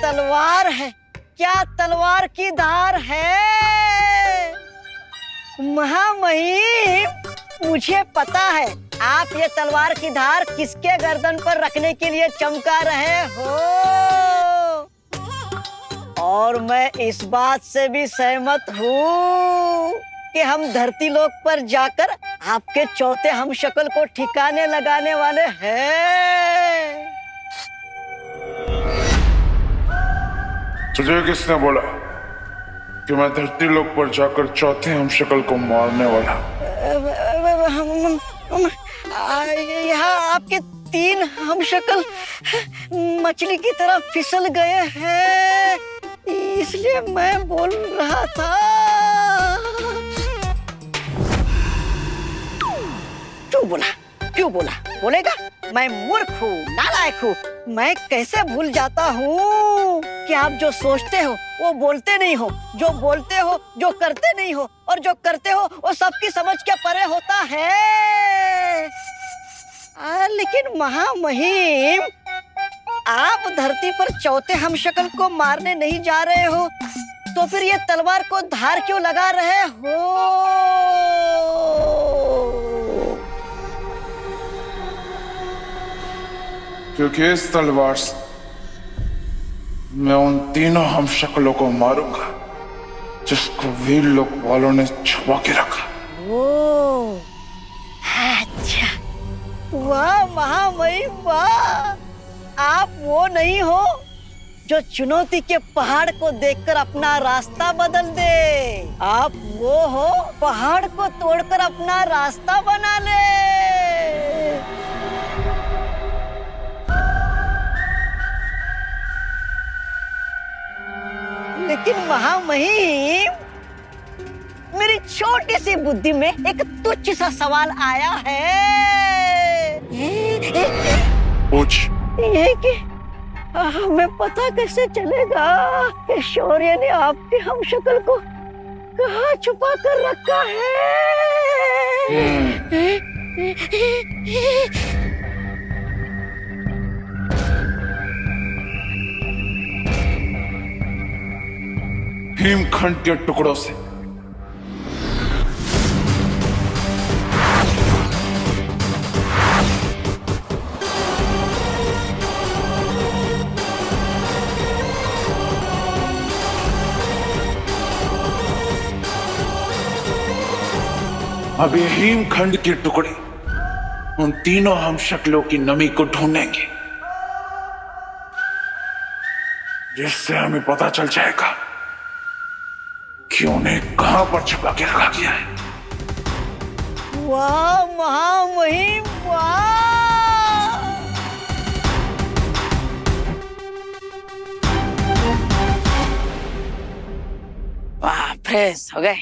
तलवार है, क्या तलवार की धार है। महामहिम, मुझे पता है आप ये तलवार की धार किसके गर्दन पर रखने के लिए चमका रहे हो, और मैं इस बात से भी सहमत हूँ कि हम धरती लोक पर जाकर आपके चौथे हमशक्ल को ठिकाने लगाने वाले हैं। तुझे किसने बोला कि मैं धरती लोक पर जाकर चौथे हमशक्ल को मारने वाला? यहाँ आपके 3 हमशक्ल मछली की तरह फिसल गए हैं, इसलिए मैं बोल रहा था। क्यों बोला? बोलेगा? मैं मूर्ख हूँ, नालायक हूँ। मैं कैसे भूल जाता हूँ कि आप जो सोचते हो वो बोलते नहीं हो, जो बोलते हो जो करते नहीं हो, और जो करते हो वो सबकी समझ के परे होता है। लेकिन महामहिम, आप धरती पर चौथे हमशक्ल को मारने नहीं जा रहे हो, तो फिर ये तलवार को धार क्यों लगा रहे हो? क्योंकि इस तलवार से मैं उन तीनों हमशक्लों को मारूंगा जिसको वीर लोक वालों ने छुपा के रखा। ओ, अच्छा, वाह महामहिम वाह। आप वो नहीं हो जो चुनौती के पहाड़ को देखकर अपना रास्ता बदल दे। आप वो हो पहाड़ को तोड़कर अपना रास्ता बना ले। लेकिन महामहिम, मेरी छोटी सी बुद्धि में एक तुच्छ सा सवाल आया है। पूछ। ये कि हमें पता कैसे चलेगा कि शौर्य ने आपके हमशक्ल को कहाँ छुपा कर रखा है? हिमखंड के टुकड़ों से। अब ये हिमखंड के टुकड़े उन तीनों हम शक्लों की नमी को ढूंढेंगे, जिससे हमें पता चल जाएगा कि उन्हें कहां पर छुपा के रखा गया है। वाह महामहिम, वाह! वाह, फ्रेश हो गए।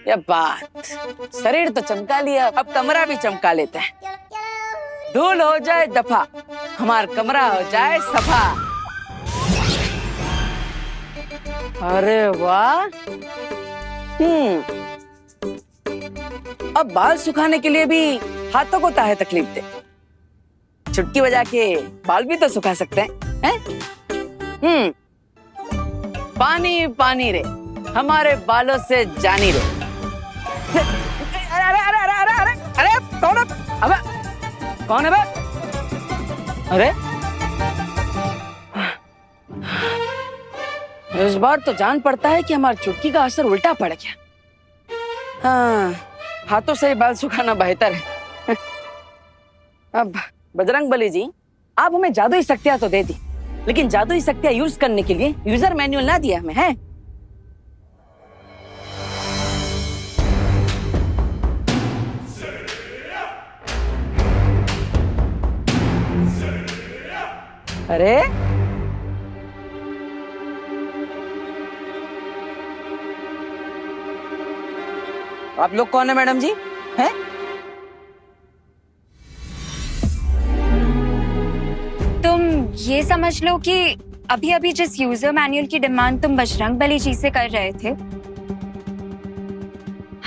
ये बात, शरीर तो चमका लिया, अब कमरा भी चमका लेते हैं। धूल हो जाए दफा, हमारा कमरा हो जाए सफा। अरे वाह। अब बाल सुखाने के लिए भी हाथों को काहे तकलीफ दे, चुटकी बजा के बाल भी तो सुखा सकते हैं? पानी पानी रे, हमारे बालों से जानी रे। अरे अरे अरे अरे अरे अरे अरे कौन है? अबे कौन है बे? अरे इस बार तो जान पड़ता है कि हमारी चुटकी का असर उल्टा पड़ गया। हाँ, हाथों से ही बाल सुखाना बेहतर है। अब बजरंग बली जी, आप हमें जादुई शक्तियां तो दे दी, लेकिन जादुई शक्तियां यूज करने के लिए यूजर मैनुअल ना दिया हमें, है? अरे आप लोग कौन है मैडम जी? हैं? तुम ये समझ लो कि अभी अभी जिस यूजर मैनुअल की डिमांड तुम बजरंग बली जी से कर रहे थे,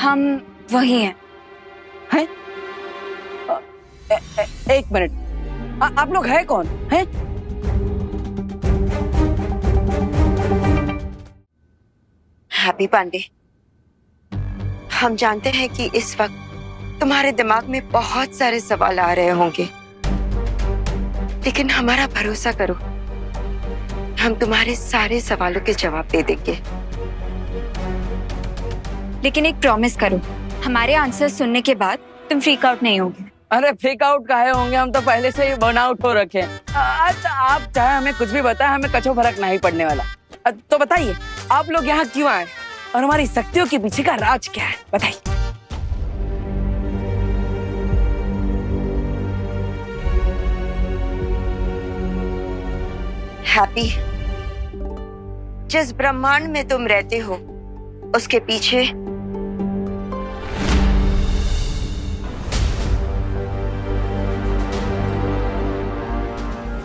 हम वही हैं। हैं? एक मिनट, आप लोग हैं कौन? हैं? हैप्पी पांडे, हम जानते हैं कि इस वक्त तुम्हारे दिमाग में बहुत सारे सवाल आ रहे होंगे, लेकिन हमारा भरोसा करो, हम तुम्हारे सारे सवालों के जवाब दे देंगे। लेकिन एक प्रॉमिस करो, हमारे आंसर सुनने के बाद तुम फ्रीक आउट नहीं होगे। अरे फ्रीक आउट काहे होंगे, हम तो पहले से ही बर्न आउट हो रखे हैं। अच्छा, आप चाहे हमें कुछ भी बताएं, हमें कछो फर्क नहीं पड़ने वाला। तो बताइए, आप लोग यहाँ क्यों आए और हमारी शक्तियों के पीछे का राज क्या है, बताइए। हैप्पी, जिस ब्रह्मांड में तुम रहते हो उसके पीछे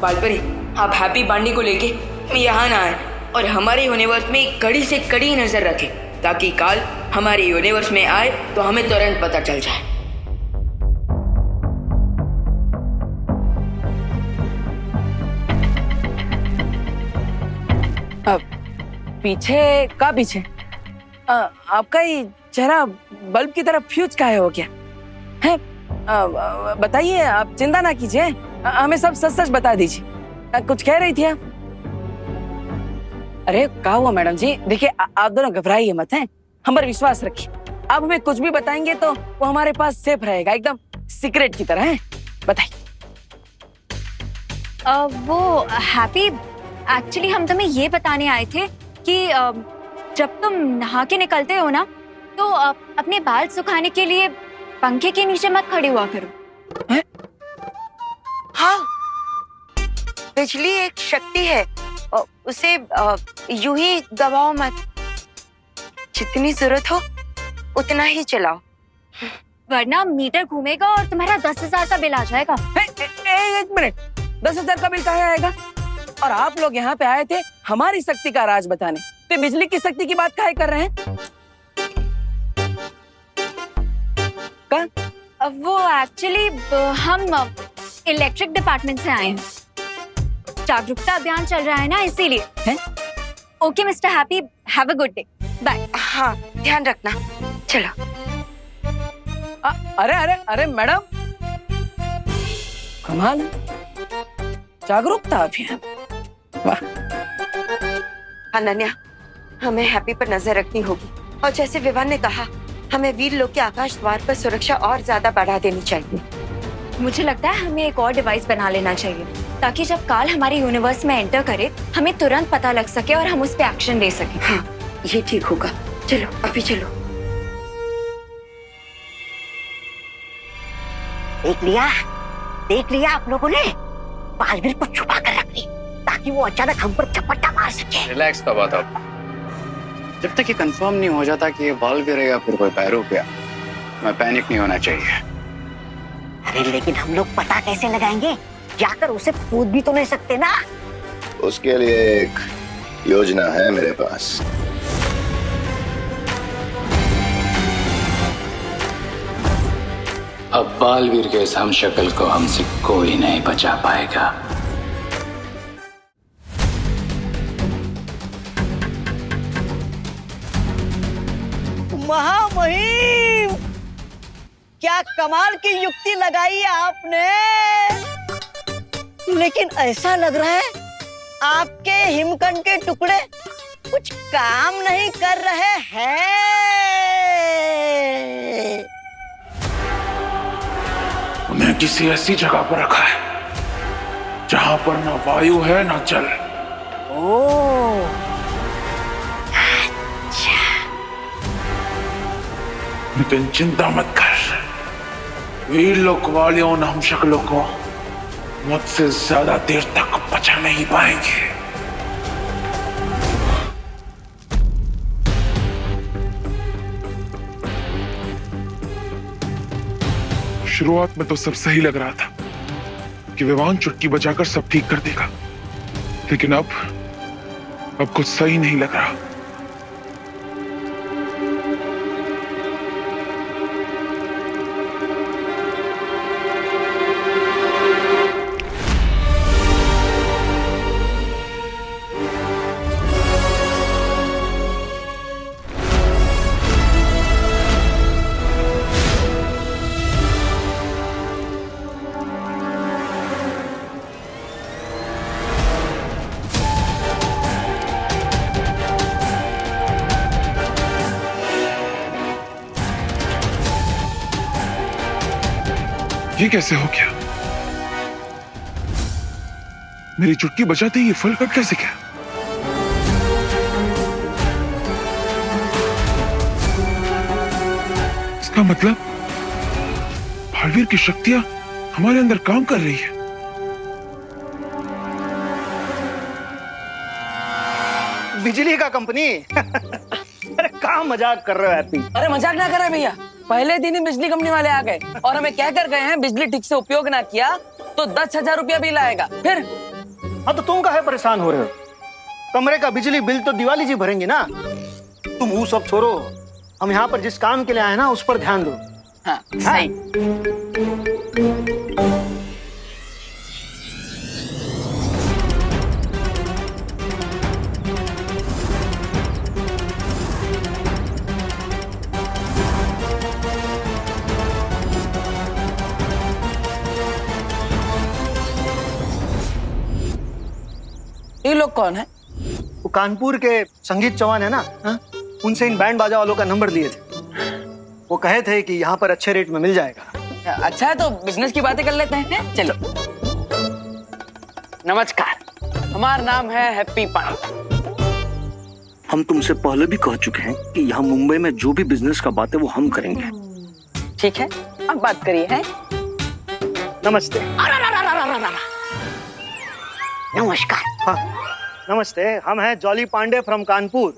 बालपरी, आप हैप्पी पांडे को लेके यहाँ ना आए और हमारे यूनिवर्स में कड़ी से कड़ी नजर रखें, ताकि काल हमारे यूनिवर्स में आए तो हमें तुरंत पता चल जाए। अब पीछे का पीछे? आपका ही चेहरा बल्ब की तरह फ्यूज काहे हो गया है? बताइए, आप चिंता ना कीजिए, हमें सब सच सच बता दीजिए। कुछ कह रही थी आप? अरे क्या हुआ मैडम जी? देखिए, आप दोनों घबराइए मत, हैं? हम पर विश्वास रखिए। आप हमें कुछ भी बताएंगे तो वो हमारे पास सेफ रहेगा, एकदम सीक्रेट की तरह, है? बताइए। वो हैप्पी, एक्चुअली हम तुम्हें ये बताने आए थे कि जब तुम नहा के निकलते हो ना, तो अपने बाल सुखाने के लिए पंखे के नीचे मत खड़े हुआ करो। है? हाँ, बिजली एक शक्ति है, उसे यूं ही गवाओ मत, जितनी जरूरत हो उतना ही चलाओ, वरना मीटर घूमेगा और तुम्हारा 10,000 का बिल आ जाएगा। एक मिनट, 10,000 का बिल कहाँ आएगा? और आप लोग यहाँ पे आए थे हमारी शक्ति का राज बताने, तो बिजली की शक्ति की बात काहे कर रहे हैं? वो एक्चुअली हम इलेक्ट्रिक डिपार्टमेंट से आए हैं, जागरूकता अभियान चल रहा है ना, इसीलिए। Okay mister Happy, have a good day, bye. हाँ, ध्यान रखना, चलो। अरे अरे अरे मैडम, कमाल है, जागरूकता अभियान, वाह। अनन्या, हमें हैप्पी पर नजर रखनी होगी, और जैसे विवान ने कहा, हमें वीर लोक के आकाश द्वार पर सुरक्षा और ज्यादा बढ़ा देनी चाहिए। मुझे लगता है हमें एक और डिवाइस बना लेना चाहिए, ताकि जब काल हमारे यूनिवर्स में एंटर करे, हमें तुरंत पता लग सके और हम उस पर एक्शन ले सके। हाँ, ये ठीक होगा। चलो, अभी चलो। देख लिया आप लोगों ने? बालवीर को छुपा कर रख ली, ताकि वो अचानक हम पर झपट्टा मार सके। रिलैक्स तो बात अब। जब तक ये कंफर्म नहीं हो जाता कि ये बालवीर है या फिर कोई पैरोपिया, मैं पैनिक नहीं होना चाहिए। अरे लेकिन हम लोग पता कैसे लगाएंगे? जाकर उसे पूछ भी तो नहीं सकते ना। उसके लिए एक योजना है मेरे पास। अब बालवीर के इस हमशक्ल को हमसे कोई नहीं बचा पाएगा। महामहिम, क्या कमाल की युक्ति लगाई है आपने। लेकिन ऐसा लग रहा है आपके हिमकंड के टुकड़े कुछ काम नहीं कर रहे हैं। उन्हें किसी ऐसी जगह पर रखा है जहां पर ना वायु है ना जल। ओह, लेकिन चिंता मत कर, वीर लोक वाले उन हमशक्लों को मुझसे ज्यादा देर तक बचा नहीं पाएंगे। शुरुआत में तो सब सही लग रहा था कि विवान चुटकी बजाकर सब ठीक कर देगा, लेकिन अब कुछ सही नहीं लग रहा। ये कैसे हो गया? मेरी चुटकी बजाते ही ये फल कट कैसे गया? इसका मतलब बालवीर की शक्तियां हमारे अंदर काम कर रही है। बिजली का कंपनी। अरे कहाँ मजाक कर रहे हो हैप्पी? अरे मजाक ना कर रहे भैया, पहले दिन ही बिजली कंपनी वाले आ गए और हमें कह कर गए हैं बिजली ठीक से उपयोग ना किया तो 10,000 रुपया बिल आएगा। फिर हाँ, तो तुम काहे परेशान हो रहे हो? कमरे का बिजली बिल तो दिवाली जी भरेंगे ना। तुम वो सब छोड़ो, हम यहाँ पर जिस काम के लिए आए ना उस पर ध्यान दो। हाँ, सही। ये लोग कौन है? वो कानपुर के संगीत चौहान है ना, हा? उनसे इन बैंड बाजा वालों का नंबर लिए थे। वो कहे थे कि यहाँ पर अच्छे रेट में मिल जाएगा। अच्छा है, तो बिजनेस की बातें कर लेते हैं। चलो। नमस्कार, हमारा नाम है हैप्पी पांडे। हम तुमसे पहले भी कह चुके हैं कि यहाँ मुंबई में जो भी बिजनेस का बात है वो हम करेंगे। ठीक है, अब बात करिए। हैं? नमस्ते। नमस्कार। हाँ, नमस्ते। हम हैं जॉली पांडे फ्रॉम कानपुर।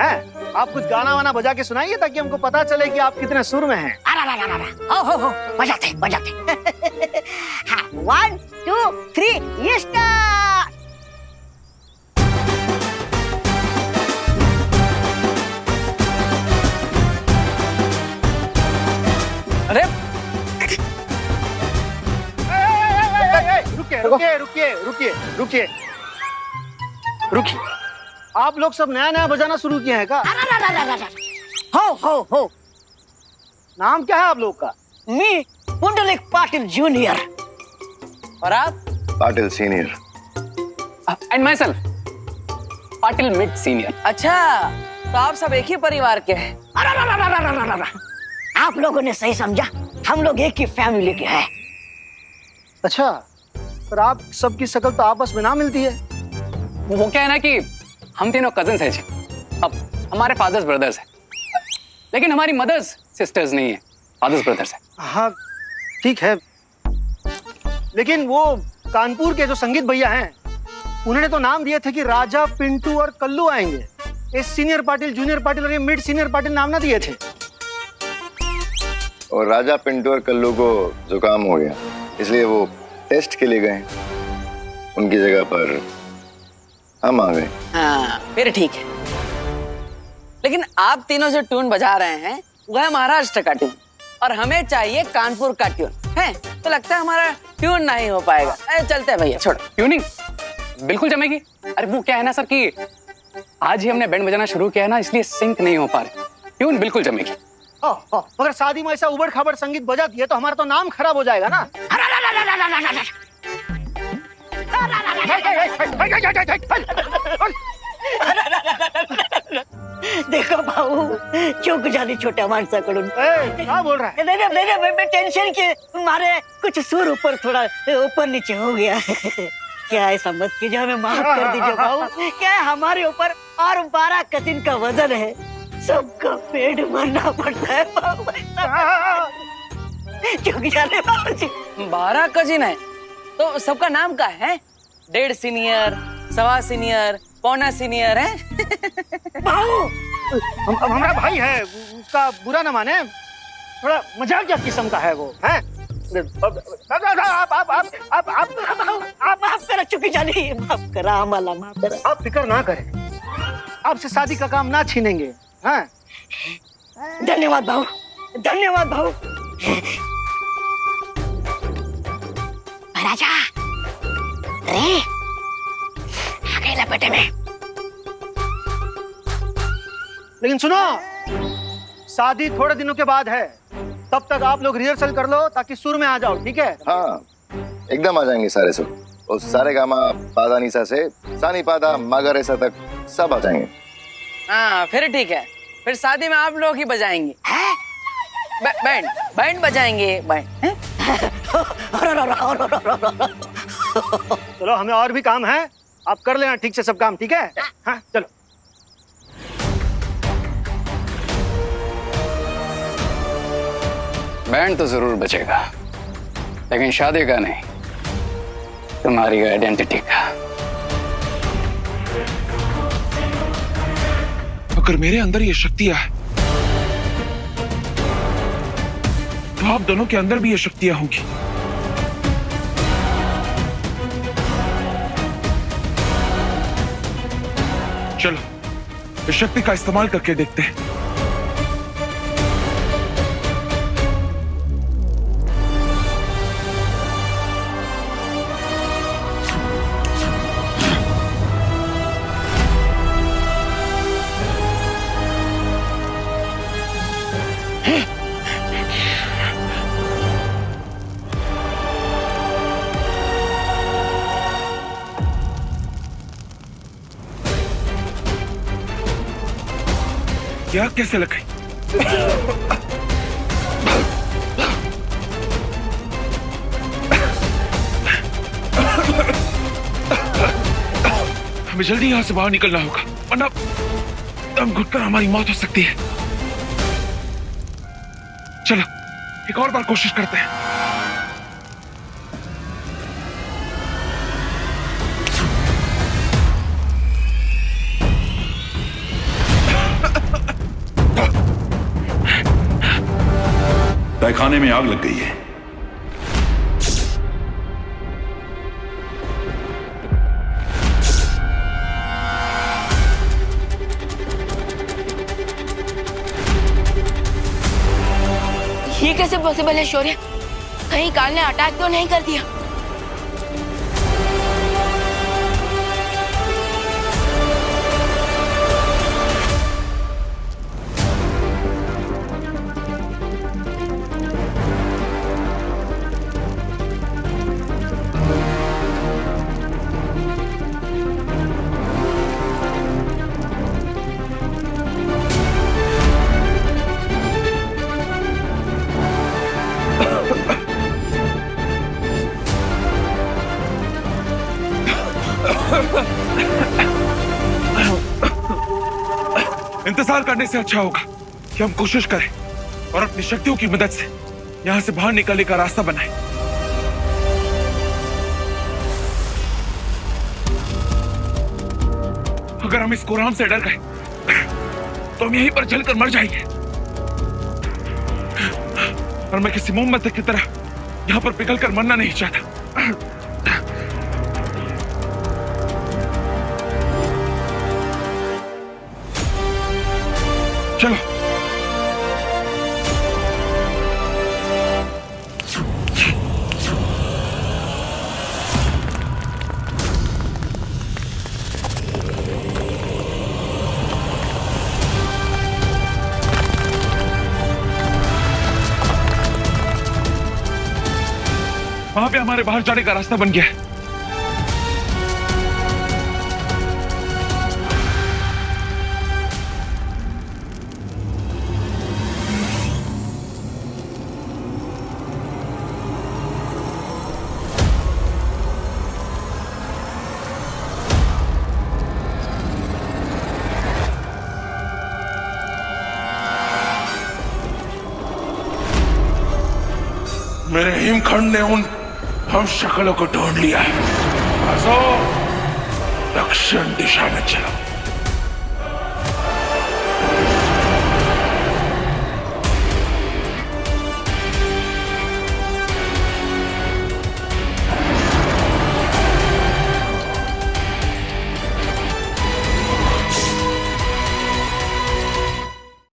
हैं? आप कुछ गाना वाना बजा के सुनाइए ताकि हमको पता चले कि आप कितने सुर में हैं। हो, बजाते। हाँ, 1 2 3 ये स्टार्ट। रुकिए रुकिए रुकिए रुकिए रुकिए, आप लोग सब नया नया बजाना शुरू किए हैं क्या? हो नाम क्या है आप लोग का? मी पुंडलिक पाटिल जूनियर। और आप? Patil senior. And my self Patil mid senior. अच्छा, तो आप सब एक ही परिवार के हैं? आप लोगों ने सही समझा, हम लोग एक ही फैमिली के हैं। अच्छा, पर आप सबकी शक्ल तो आपस में ना मिलती है। वो क्या है ना कि हम तीनों कजिन्स हैं जी। अब हमारे फादर्स ब्रदर्स हैं, लेकिन हमारी मदर्स सिस्टर्स नहीं है, फादर्स ब्रदर्स हैं। हाँ ठीक है, लेकिन वो कानपुर के जो संगीत भैया हैं उन्होंने तो नाम दिए थे कि राजा, पिंटू और कल्लू आएंगे। ये सीनियर पाटिल, जूनियर पाटिल और ये मिड सीनियर पाटिल नाम ना दिए थे। और राजा, पिंटू और कल्लू को जुकाम हो गया, इसलिए वो टेस्ट के लिए गए। उनकी जगह पर हम आ गए। हाँ फिर ठीक है, लेकिन आप तीनों जो ट्यून बजा रहे हैं वो है महाराष्ट्र का ट्यून और हमें चाहिए कानपुर का ट्यून है, तो लगता है हमारा ट्यून नहीं हो पाएगा। चलते हैं भैया, छोड़ो। ट्यूनिंग बिल्कुल जमेगी। अरे वो क्या है ना सर कि आज ही हमने बैंड बजाना शुरू किया है ना, इसलिए सिंक नहीं हो पा रहे। ट्यून बिल्कुल जमेगी। मगर शादी में ऐसा उबड़ खाबड़ संगीत बजा दिए तो हमारा तो नाम खराब हो जाएगा ना। देखो भाऊ, चूक झाली छोट्या माणसाकडून। क्या बोल रहा है? नहीं, मैं टेंशन के मारे कुछ सुर ऊपर थोड़ा ऊपर नीचे हो गया। क्या ऐसा मत कीजिए, हमें माफ कर दीजिए भाऊ। क्या है, हमारे ऊपर और 12 कजिन का वजन है, सबका पेट भरना पड़ता है भाऊ। चूक जाने भाऊ जी। 12 कजिन है तो सबका नाम क्या है? 1.5 सीनियर, 1.25 सीनियर, 1.25 सीनियर है। हमारा भाई है, उसका बुरा न माने, थोड़ा मजाकिया किस्म का है वो है। आप माफ करा चुकी जानी, माफ करा हमारा, माफ करा। आप फिक्र ना करें, आपसे शादी का काम ना छीनेंगे। हाँ धन्यवाद भाऊ, धन्यवाद भाऊ। राजा रे आ गए लपेटे में। लेकिन सुनो, शादी थोड़े दिनों के बाद है, तब तक आप लोग रिहर्सल कर लो ताकि सुर में आ जाओ, ठीक है? हाँ एकदम आ जाएंगे सारे सुर, उस सारे गामा पादा नीसा से सानी पादा मागारेसा तक सब आ जाएंगे। हाँ फिर ठीक है, फिर शादी में आप लोग ही बजाएंगे। बैंड बजाएंगे, बैंड। चलो, हमें और भी काम है, आप कर लेना ठीक से सब काम, ठीक है? हाँ चलो। बैंड तो जरूर बचेगा, लेकिन शादी का नहीं, तुम्हारी आइडेंटिटी का। अगर मेरे अंदर ये शक्तियां है तो आप दोनों के अंदर भी ये शक्तियां होंगी। चलो इस शक्ति का इस्तेमाल करके देखते हैं। क्या कैसे लगे? हमें जल्दी यहाँ से बाहर निकलना होगा, वरना दम घुटकर हमारी मौत हो सकती है। चलो एक और बार कोशिश करते हैं। तहखाने में आग लग गई है। ये कैसे पॉसिबल है शौर्य? कहीं काल ने अटैक तो नहीं कर दिया? इंतजार करने से अच्छा होगा कि हम कोशिश करें और अपनी शक्तियों की मदद से यहाँ से बाहर निकलने का रास्ता बनाएं। अगर हम इस कुरान से डर गए तो हम यहीं पर जलकर मर जाएंगे। और मैं किसी मोमबत्ती की तरह यहाँ पर पिघलकर मरना नहीं चाहता। चलो। वहां पे हमारे बाहर जाने का रास्ता बन गया है। मेरे हिमखंड ने उन हम शक्लों को ढूंढ लिया है। दक्षिण दिशा में चलो।